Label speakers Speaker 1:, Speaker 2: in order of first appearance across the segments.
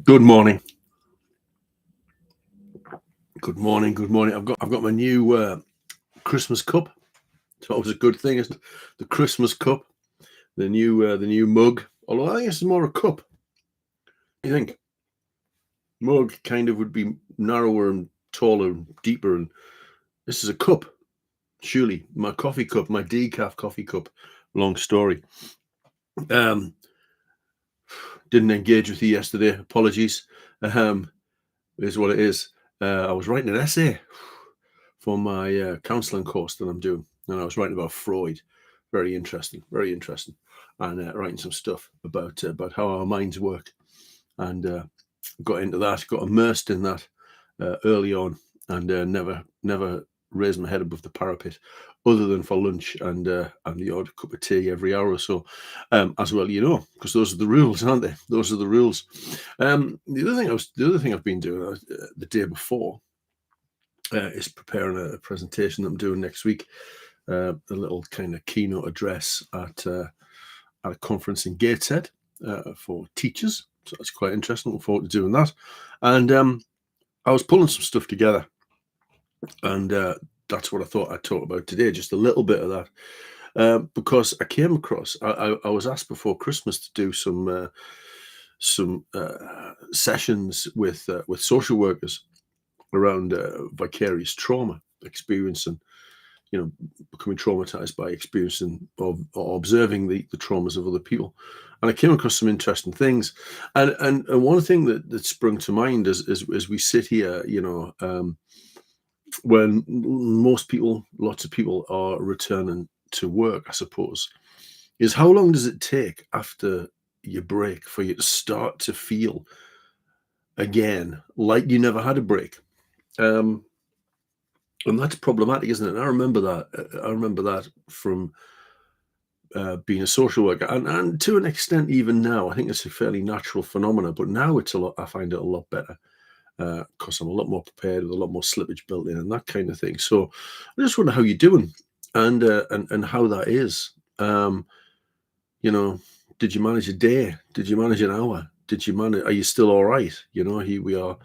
Speaker 1: Good morning. Good morning. Good morning. I've got my new Christmas cup. It's always a good thing, isn't it? The Christmas cup, the new mug. Although I think it's more a cup. You think mug kind of would be narrower and taller and deeper, and this is a cup. Surely my coffee cup, my decaf coffee cup. Long story. Um, didn't engage with you yesterday. Apologies. Is what it is. I was writing an essay for my counselling course that I'm doing, and I was writing about Freud. Very interesting, and writing some stuff about how our minds work, and got into that, got immersed in that early on, and never raised my head above the parapet, other than for lunch and the odd cup of tea every hour or so, as well, because those are the rules, aren't they? Those are the rules. The other thing I've been doing the day before is preparing a presentation that I'm doing next week, a little kind of keynote address at a conference in Gateshead for teachers. So that's quite interesting. Looking forward to doing that. And I was pulling some stuff together, and that's what I thought I'd talk about today, just a little bit of that. Because I came across, I was asked before Christmas to do some sessions with social workers around vicarious trauma, experiencing, becoming traumatized by experiencing or observing the traumas of other people. And I came across some interesting things. And one thing that sprung to mind as we sit here, when lots of people are returning to work, I suppose, is how long does it take after your break for you to start to feel again like you never had a break? And that's problematic, isn't it? And I remember that. I remember that from being a social worker, and to an extent, even now, I think it's a fairly natural phenomenon. But now it's a lot. I find it a lot better because I'm a lot more prepared, with a lot more slippage built in, and that kind of thing. So I just wonder how you're doing, and how that is. You know, did you manage a day? Did you manage an hour? Did you manage? Are you still all right? Here we are.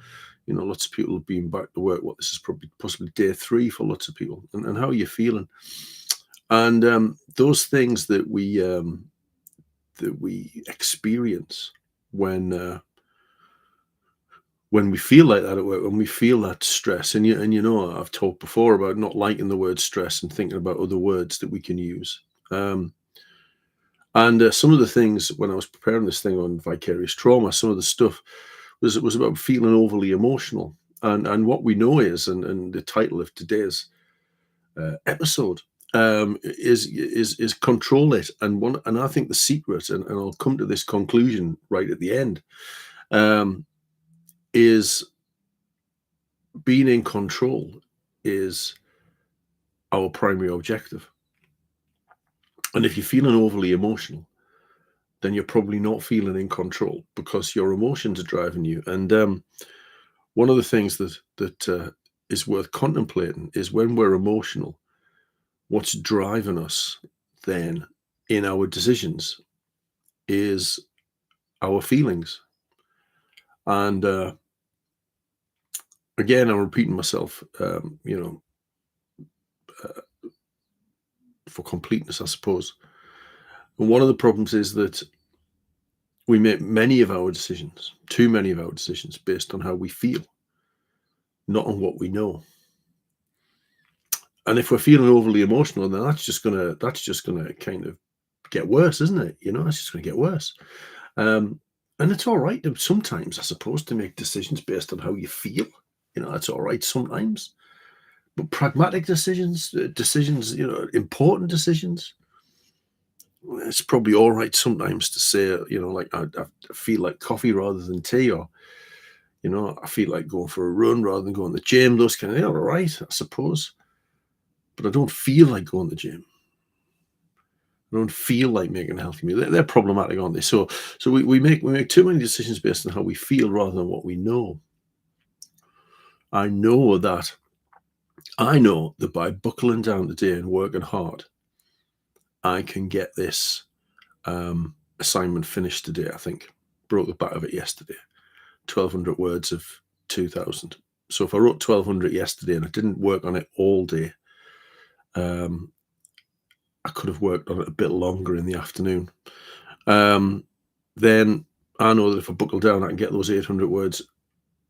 Speaker 1: Lots of people have been back to work. This is probably possibly day 3 for lots of people. And how are you feeling? And those things that we experience when we feel like that at work, when we feel that stress, and I've talked before about not liking the word stress and thinking about other words that we can use. And some of the things, when I was preparing this thing on vicarious trauma, some of the stuff was about feeling overly emotional. And what we know is, and the title of today's episode is control it. And I think the secret, and I'll come to this conclusion right at the end, is being in control is our primary objective. And if you're feeling overly emotional, then you're probably not feeling in control, because your emotions are driving you. And one of the things that is worth contemplating is, when we're emotional, what's driving us then in our decisions is our feelings. And again, I'm repeating myself, for completeness, I suppose. And one of the problems is that we make too many of our decisions, based on how we feel, not on what we know. And if we're feeling overly emotional, then that's just gonna kind of get worse, isn't it? It's just gonna get worse. And it's all right sometimes, I suppose, to make decisions based on how you feel. That's all right sometimes. But pragmatic decisions, important decisions, it's probably all right sometimes to say, like, I feel like coffee rather than tea, or, I feel like going for a run rather than going to the gym. Those kind of things, all right, I suppose. But I don't feel like going to the gym. I don't feel like making a healthy meal. They're problematic, aren't they? So we make too many decisions based on how we feel rather than what we know. I know that by buckling down today and working hard, I can get this assignment finished today. I think broke the back of it yesterday. 1,200 words of 2,000. So if I wrote 1,200 yesterday and I didn't work on it all day, I could have worked on it a bit longer in the afternoon. Then I know that if I buckle down, I can get those 800 words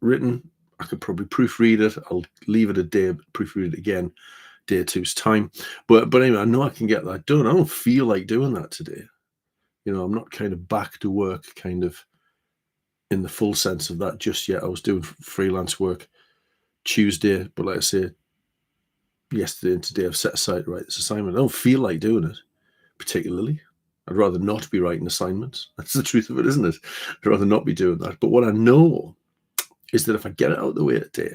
Speaker 1: written. I could probably proofread it. I'll leave it a day, proofread it again, day two's time. But anyway, I know I can get that done. I don't feel like doing that today. I'm not kind of back to work kind of in the full sense of that just yet. I was doing freelance work Tuesday, but like I say, yesterday and today I've set aside to write this assignment. I don't feel like doing it particularly. I'd rather not be writing assignments. That's the truth of it, isn't it? I'd rather not be doing that. But what I know is that if I get it out of the way today,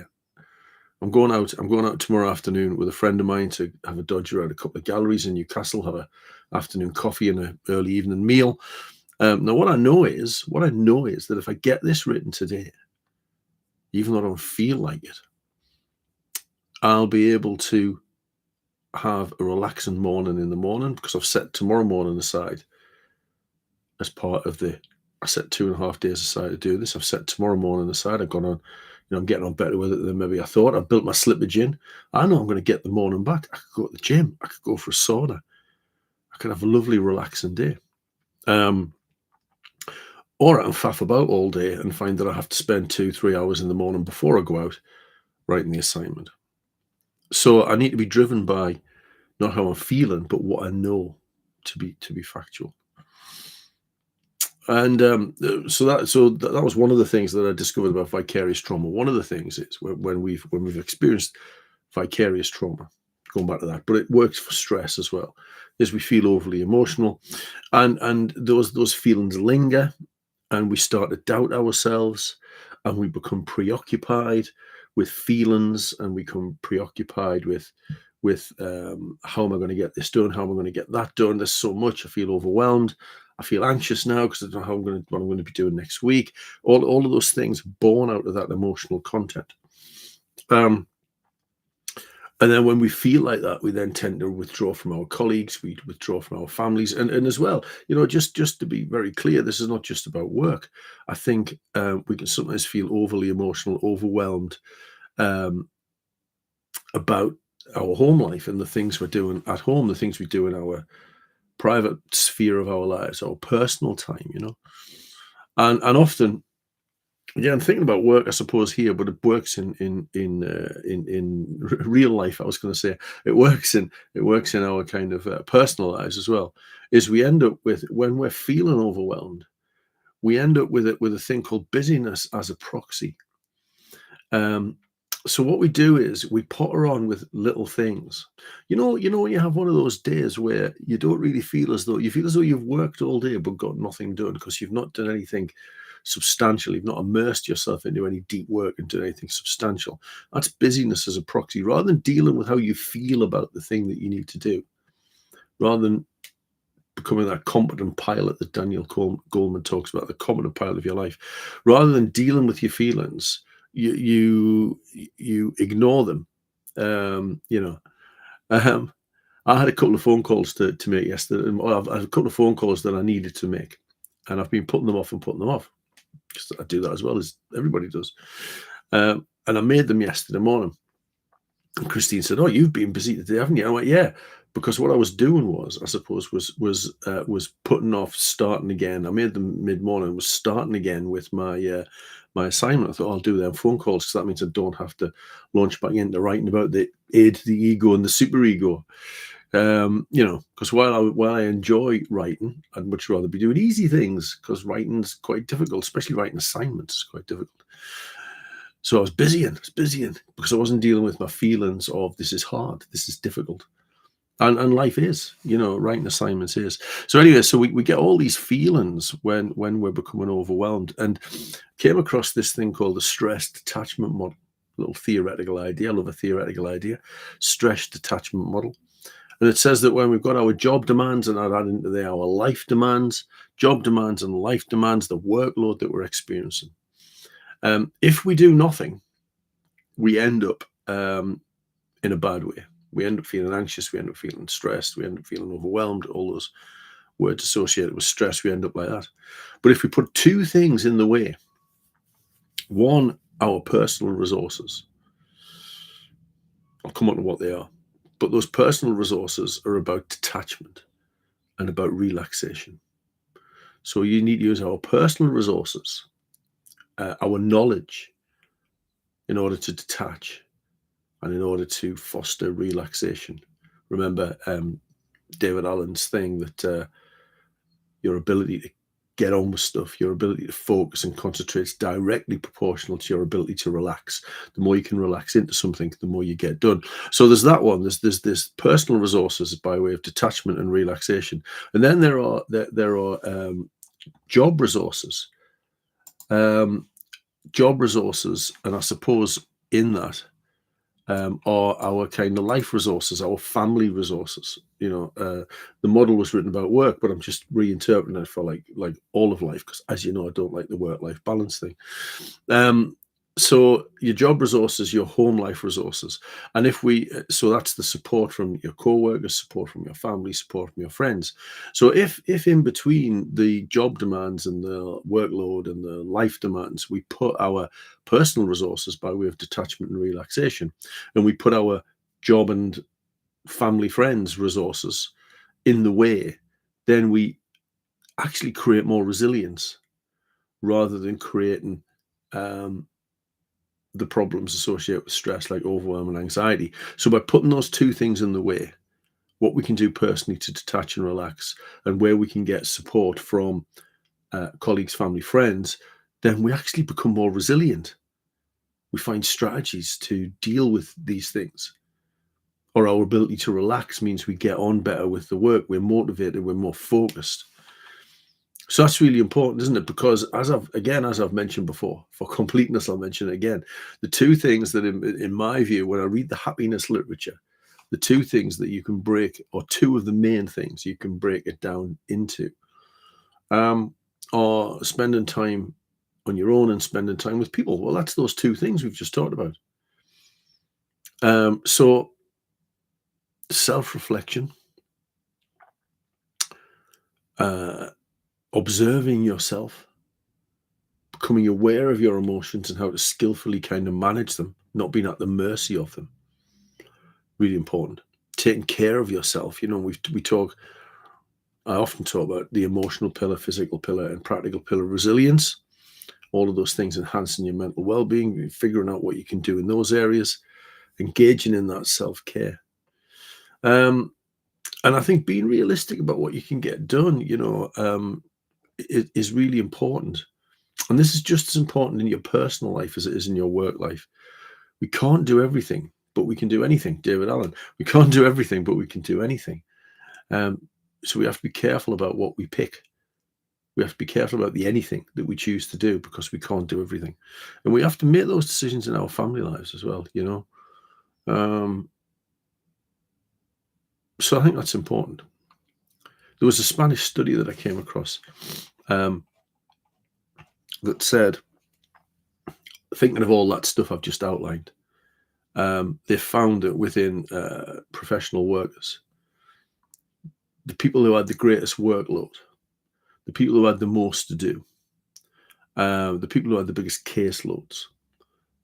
Speaker 1: I'm going out tomorrow afternoon with a friend of mine to have a dodge around a couple of galleries in Newcastle, have an afternoon coffee and an early evening meal. Now, what I know is that if I get this written today, even though I don't feel like it, I'll be able to have a relaxing morning in the morning because I've set tomorrow morning aside as part of I set 2.5 days aside to do this. I've set tomorrow morning aside. I've gone on, I'm getting on better with it than maybe I thought. I've built my slippage in. I know I'm going to get the morning back. I could go to the gym. I could go for a sauna. I could have a lovely relaxing day. Or I can faff about all day and find that I have to spend 2-3 hours in the morning before I go out writing the assignment. So I need to be driven by not how I'm feeling, but what I know to be factual. And so that was one of the things that I discovered about vicarious trauma. One of the things is when we've experienced vicarious trauma, going back to that, but it works for stress as well, is we feel overly emotional, and those feelings linger, and we start to doubt ourselves, and we become preoccupied with feelings, and we become preoccupied with how am I going to get this done? How am I going to get that done? There's so much. I feel overwhelmed. I feel anxious now because I don't know what I'm going to be doing next week. All of those things born out of that emotional content. And then when we feel like that, we then tend to withdraw from our colleagues, we withdraw from our families. And as well, just to be very clear, this is not just about work. I think we can sometimes feel overly emotional, overwhelmed about our home life and the things we're doing at home, the things we do in our private sphere of our lives, our personal time, and often, yeah, I'm thinking about work, I suppose, here, but it works in real life. I was going to say it works in our kind of personal lives as well. Is we end up with, when we're feeling overwhelmed, we end up with a thing called busyness as a proxy. So what we do is we potter on with little things. When you have one of those days where you don't really feel as though you've worked all day but got nothing done because you've not done anything substantial. You've not immersed yourself into any deep work and done anything substantial. That's busyness as a proxy. Rather than dealing with how you feel about the thing that you need to do, rather than becoming that competent pilot that Daniel Goleman talks about, the competent pilot of your life, rather than dealing with your feelings, you ignore them. I had a couple of phone calls to make yesterday. I had a couple of phone calls that I needed to make, and I've been putting them off because I do that as well as everybody does. And I made them yesterday morning. And Christine said, "Oh, you've been busy today, haven't you?" I went, "Yeah," because what I was doing was, I suppose, was putting off starting again. I made them mid-morning. Was starting again with my assignment. I thought, I'll do them phone calls because that means I don't have to launch back into writing about the id, the ego, and the superego. Because while I enjoy writing, I'd much rather be doing easy things because writing's quite difficult, especially writing assignments is quite difficult. So I was busying because I wasn't dealing with my feelings of this is hard, this is difficult. And life is, writing assignments is. So anyway, so we get all these feelings when we're becoming overwhelmed, and came across this thing called the stress detachment model, little theoretical idea. I love a theoretical idea, stress detachment model. And it says that when we've got our job demands, and I'd add into there our life demands, job demands and life demands, the workload that we're experiencing. If we do nothing, we end up in a bad way. We end up feeling anxious, we end up feeling stressed, we end up feeling overwhelmed, all those words associated with stress, we end up like that. But if we put two things in the way One, our personal resources. I'll come on to what they are. But those personal resources are about detachment and about relaxation. So you need to use our personal resources, our knowledge, in order to detach and in order to foster relaxation. Remember David Allen's thing that your ability to get on with stuff, your ability to focus and concentrate is directly proportional to your ability to relax. The more you can relax into something, the more you get done. So there's that one. There's this personal resources by way of detachment and relaxation, and then there are job resources. Job resources, and I suppose in that are our kind of life resources, our family resources. The model was written about work, but I'm just reinterpreting it for like all of life, because as you know, I don't like the work-life balance thing. So your job resources, your home life resources, and so that's the support from your co-workers, support from your family, support from your friends. So if in between the job demands and the workload and the life demands, we put our personal resources by way of detachment and relaxation, and we put our job and family friends resources in the way, then we actually create more resilience rather than creating the problems associated with stress like overwhelm and anxiety. So by putting those two things in the way, what we can do personally to detach and relax, and where we can get support from colleagues, family, friends, then we actually become more resilient. We find strategies to deal with these things. Or our ability to relax means we get on better with the work. We're motivated, we're more focused. So that's really important, isn't it? Because as I've mentioned before, for completeness, I'll mention it again. The two things that, in my view, when I read the happiness literature, the two things that you can break, or two of the main things you can break it down into, are spending time on your own and spending time with people. Well, that's those two things we've just talked about. So self-reflection, observing yourself, becoming aware of your emotions and how to skillfully kind of manage them, not being at the mercy of them. Really important. Taking care of yourself. I often talk about the emotional pillar, physical pillar, and practical pillar resilience. All of those things enhancing your mental well-being, figuring out what you can do in those areas, engaging in that self-care. And I think being realistic about what you can get done, is really important. And this is just as important in your personal life as it is in your work life. We can't do everything, but we can do anything. David Allen. We can't do everything, but we can do anything. So we have to be careful about what we pick. We have to be careful about the anything that we choose to do, because we can't do everything. And we have to make those decisions in our family lives as well, So I think that's important. There was a Spanish study that I came across that said, thinking of all that stuff I've just outlined, they found that within professional workers, the people who had the greatest workload, the people who had the most to do, the people who had the biggest caseloads,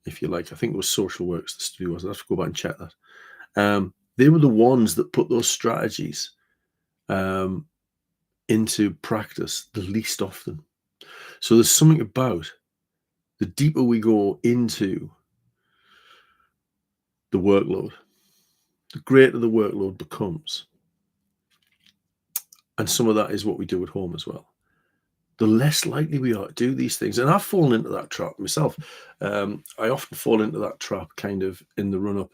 Speaker 1: if you like, I think it was social workers, the study was, I have to go back and check that. They were the ones that put those strategies into practice the least often. So there's something about the deeper we go into the workload, the greater the workload becomes. And some of that is what we do at home as well. The less likely we are to do these things. And I've fallen into that trap myself. I often fall into that trap kind of in the run-up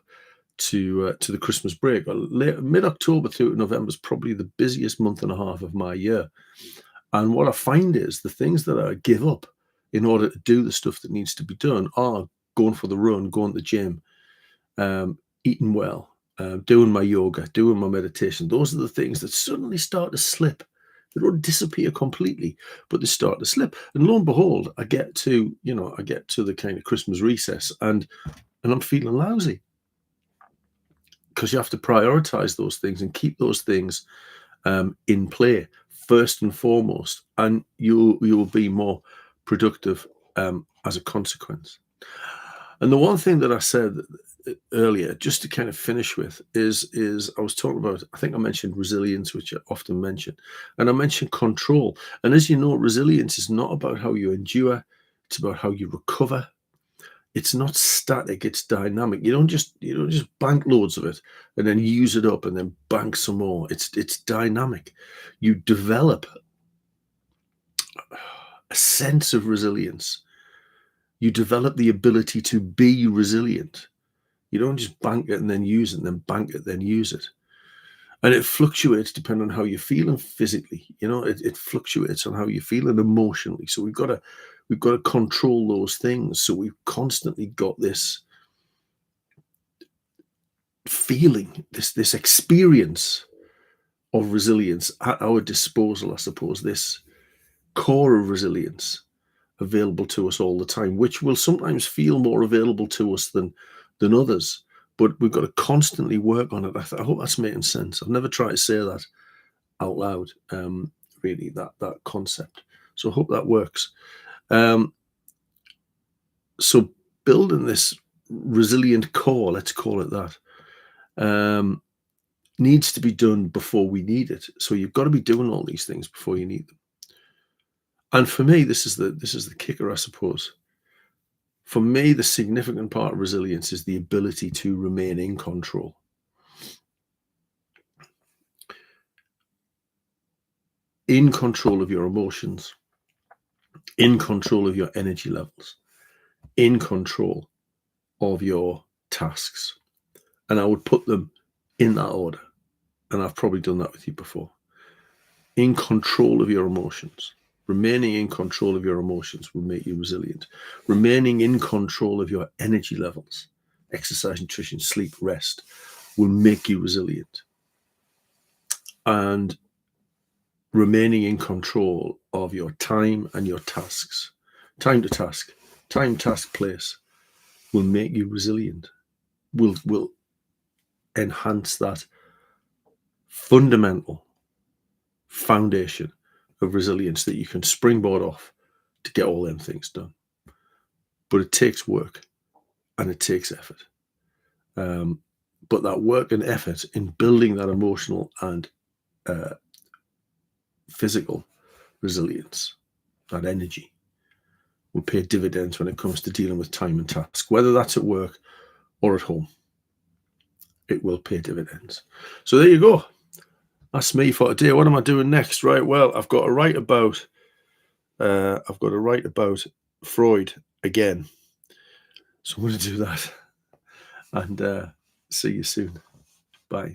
Speaker 1: to the Christmas break. Mid-October through to November is probably the busiest month and a half of my year. And what I find is the things that I give up in order to do the stuff that needs to be done are going for the run, going to the gym, eating well, doing my yoga, doing my meditation. Those are the things that suddenly start to slip. They don't disappear completely, but they start to slip. And lo and behold, I get to the kind of Christmas recess, and I'm feeling lousy, because you have to prioritize those things and keep those things in play first and foremost, and you will be more productive as a consequence. And the one thing that I said earlier, just to kind of finish with, is I was talking about, I think I mentioned resilience, which I often mention, and I mentioned control. And as you know, resilience is not about how you endure, it's about how you recover. It's not static, it's dynamic. You don't just bank loads of it and then use it up and then bank some more. It's dynamic. You develop a sense of resilience. You develop the ability to be resilient. You don't just bank it and then use it, and then bank it, then use it. And it fluctuates depending on how you're feeling physically. It fluctuates on how you're feeling emotionally. So we've got to control those things. So we've constantly got this feeling, this experience of resilience at our disposal, I suppose, this core of resilience available to us all the time, which will sometimes feel more available to us than others. But we've got to constantly work on it. I hope that's making sense. I've never tried to say that out loud, really, that concept. So I hope that works. So building this resilient core, let's call it that, needs to be done before we need it. So you've got to be doing all these things before you need them. And for me, this is the kicker, I suppose. For me, the significant part of resilience is the ability to remain in control. In control of your emotions, in control of your energy levels, in control of your tasks. And I would put them in that order. And I've probably done that with you before. In control of your emotions. Remaining in control of your emotions will make you resilient. Remaining in control of your energy levels, exercise, nutrition, sleep, rest, will make you resilient. And remaining in control of your time and your tasks, time to task, time, task, place, will make you resilient, will enhance that fundamental foundation of resilience that you can springboard off to get all them things done. But it takes work and it takes effort. But that work and effort in building that emotional and physical resilience, that energy, will pay dividends when it comes to dealing with time and task, whether that's at work or at home. It will pay dividends. So there you go. That's me for today. What am I doing next? Right. Well, I've got to write about Freud again. So I'm going to do that. And see you soon. Bye.